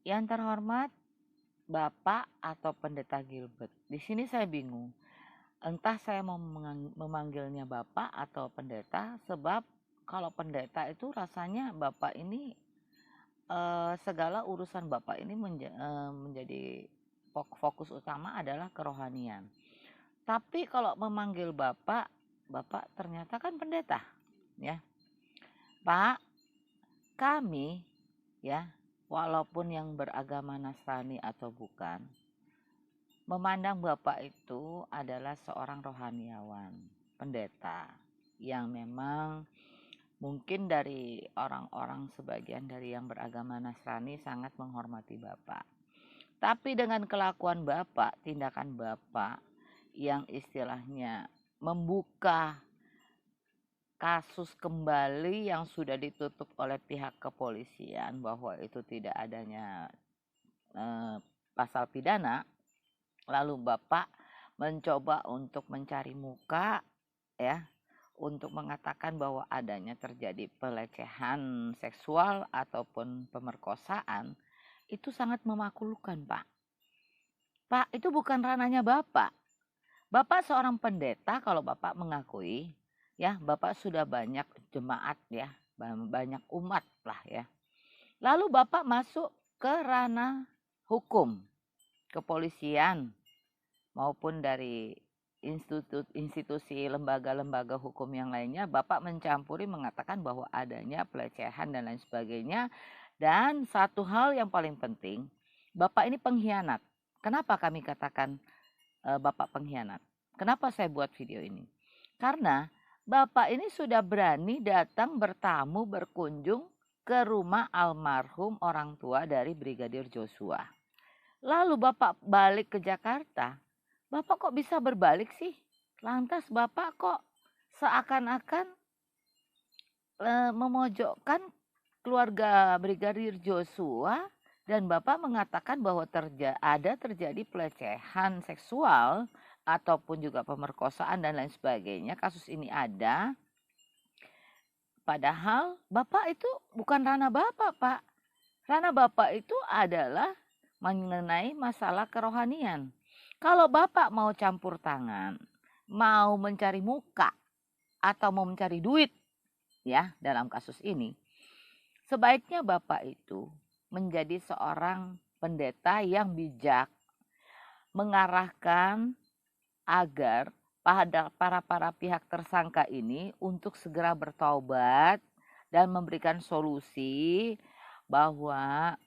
Yang terhormat Bapak atau Pendeta Gilbert? Di sini saya bingung. Entah saya mau memanggilnya Bapak atau Pendeta, sebab kalau pendeta itu rasanya Bapak ini segala urusan Bapak ini menjadi fokus utama adalah kerohanian. Tapi kalau memanggil Bapak, Bapak ternyata kan pendeta, ya. Pak, kami ya, walaupun yang beragama Nasrani atau bukan, memandang Bapak itu adalah seorang rohaniawan, pendeta yang memang mungkin dari orang-orang sebagian dari yang beragama Nasrani sangat menghormati Bapak. Tapi dengan kelakuan Bapak, tindakan Bapak yang istilahnya membuka kasus kembali yang sudah ditutup oleh pihak kepolisian bahwa itu tidak adanya pasal pidana, lalu Bapak mencoba untuk mencari muka, ya, untuk mengatakan bahwa adanya terjadi pelecehan seksual ataupun pemerkosaan, itu sangat memalukan, Pak. Pak, itu bukan ranahnya Bapak. Bapak seorang pendeta, kalau Bapak mengakui, ya, Bapak sudah banyak jemaat, ya, banyak umat lah, ya. Lalu Bapak masuk ke ranah hukum, kepolisian, maupun dari institusi lembaga-lembaga hukum yang lainnya. Bapak mencampuri, mengatakan bahwa adanya pelecehan dan lain sebagainya. Dan satu hal yang paling penting, Bapak ini pengkhianat. Kenapa kami katakan Bapak pengkhianat? Kenapa saya buat video ini? Karena Bapak ini sudah berani datang bertamu, berkunjung ke rumah almarhum orang tua dari Brigadir Joshua. Lalu Bapak balik ke Jakarta. Bapak kok bisa berbalik sih? Lantas Bapak kok seakan-akan memojokkan keluarga Brigadir Joshua, dan Bapak mengatakan bahwa ada terjadi pelecehan seksual ataupun juga pemerkosaan dan lain sebagainya. Kasus ini ada. Padahal Bapak itu bukan ranah Bapak, Pak. Ranah Bapak itu adalah mengenai masalah kerohanian. Kalau Bapak mau campur tangan, mau mencari muka, atau mau mencari duit, ya, dalam kasus ini, sebaiknya Bapak itu menjadi seorang pendeta yang bijak, mengarahkan agar para pihak tersangka ini untuk segera bertaubat dan memberikan solusi bahwa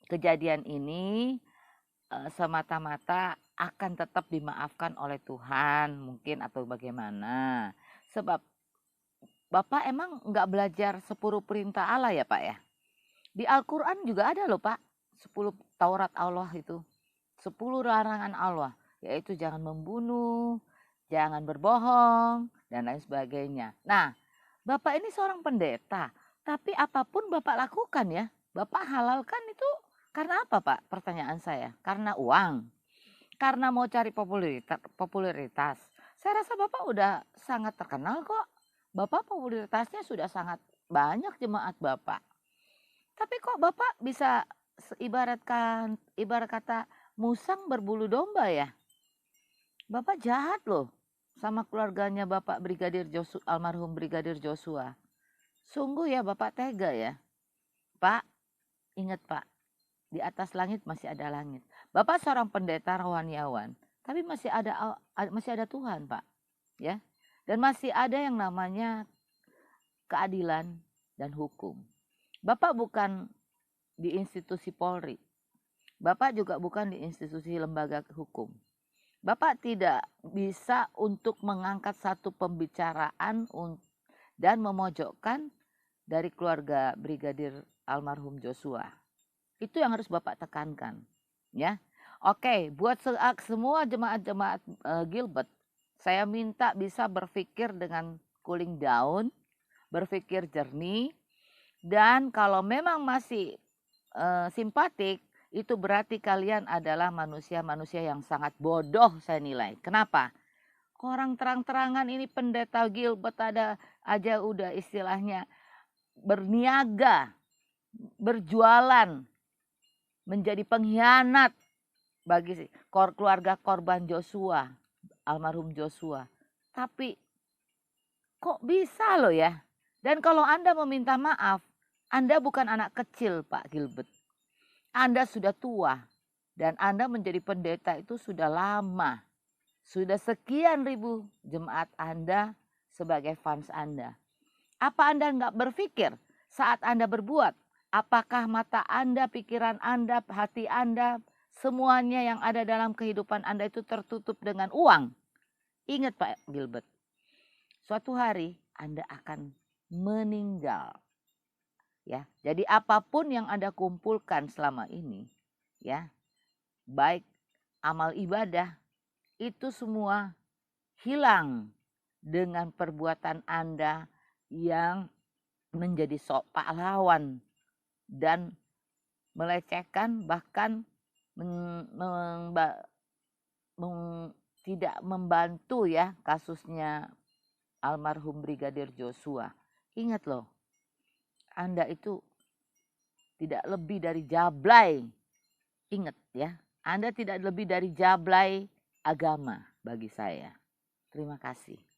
kejadian ini semata-mata akan tetap dimaafkan oleh Tuhan mungkin, atau bagaimana. Sebab Bapak emang nggak belajar 10 perintah Allah ya Pak ya? Di Al-Quran juga ada loh Pak, 10 Taurat Allah itu, 10 larangan Allah, yaitu jangan membunuh, jangan berbohong, dan lain sebagainya. Nah, Bapak ini seorang pendeta, tapi apapun Bapak lakukan ya, Bapak halalkan itu karena apa Pak? Pertanyaan saya. Karena uang? Karena mau cari popularitas? Saya rasa Bapak udah sangat terkenal kok. Bapak popularitasnya sudah sangat banyak jemaat Bapak. Tapi kok Bapak bisa ibarat kata musang berbulu domba ya? Bapak jahat loh sama keluarganya Bapak almarhum Brigadir Joshua. Sungguh ya Bapak tega ya. Pak, ingat Pak, di atas langit masih ada langit. Bapak seorang pendeta rohaniawan, tapi masih ada Tuhan Pak, ya. Dan masih ada yang namanya keadilan dan hukum. Bapak bukan di institusi Polri. Bapak juga bukan di institusi lembaga hukum. Bapak tidak bisa untuk mengangkat satu pembicaraan dan memojokkan dari keluarga Brigadir almarhum Joshua. Itu yang harus Bapak tekankan, ya. Oke, buat semua jemaat-jemaat Gilbert, saya minta bisa berpikir dengan cooling down, berpikir jernih, dan kalau memang masih simpatik, itu berarti kalian adalah manusia-manusia yang sangat bodoh saya nilai. Kenapa? Orang terang-terangan ini pendeta Gilbert aja udah istilahnya berniaga, berjualan menjadi pengkhianat bagi keluarga korban Joshua, almarhum Joshua. Tapi kok bisa loh ya? Dan kalau Anda meminta maaf, Anda bukan anak kecil Pak Gilbert. Anda sudah tua dan Anda menjadi pendeta itu sudah lama. Sudah sekian ribu jemaat Anda sebagai fans Anda. Apa Anda nggak berpikir saat Anda berbuat? Apakah mata Anda, pikiran Anda, hati Anda, semuanya yang ada dalam kehidupan Anda itu tertutup dengan uang? Ingat Pak Gilbert, suatu hari Anda akan meninggal. Ya, jadi apapun yang Anda kumpulkan selama ini, ya, baik amal ibadah, itu semua hilang dengan perbuatan Anda yang menjadi sok pahlawan dan melecehkan, bahkan tidak membantu ya kasusnya almarhum Brigadir Joshua. Ingat loh, Anda itu tidak lebih dari jablay. Ingat ya, Anda tidak lebih dari jablay agama bagi saya. Terima kasih.